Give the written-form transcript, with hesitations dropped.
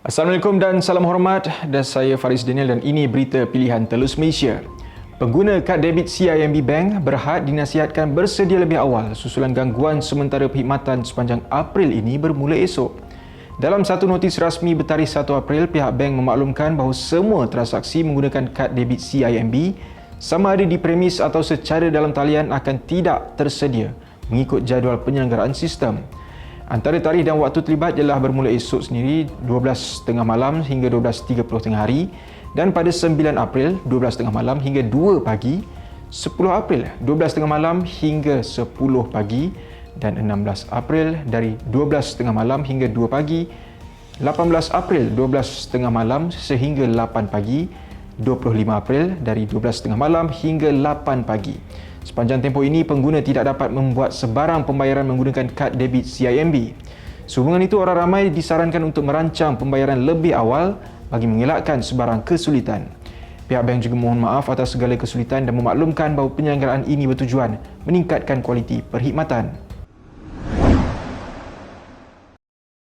Assalamualaikum dan salam hormat. Dan saya Faris Daniel dan ini berita pilihan Telus Malaysia. Pengguna kad debit CIMB Bank berhad dinasihatkan bersedia lebih awal susulan gangguan sementara perkhidmatan sepanjang April ini bermula esok. Dalam satu notis rasmi bertarikh 1 April, pihak bank memaklumkan bahawa semua transaksi menggunakan kad debit CIMB sama ada di premis atau secara dalam talian akan tidak tersedia mengikut jadual penyelenggaraan sistem. Antara tarikh dan waktu terlibat ialah bermula esok sendiri 12.30 malam hingga 12.30 tengah hari, dan pada 9 April 12.30 malam hingga 2 pagi, 10 April 12.30 malam hingga 10 pagi, dan 16 April dari 12.30 malam hingga 2 pagi, 18 April 12.30 malam sehingga 8 pagi, 25 April dari 12.30 malam hingga 8 pagi. Sepanjang tempoh ini, pengguna tidak dapat membuat sebarang pembayaran menggunakan kad debit CIMB. Sehubungan itu, orang ramai disarankan untuk merancang pembayaran lebih awal bagi mengelakkan sebarang kesulitan. Pihak bank juga mohon maaf atas segala kesulitan dan memaklumkan bahawa penyelenggaraan ini bertujuan meningkatkan kualiti perkhidmatan.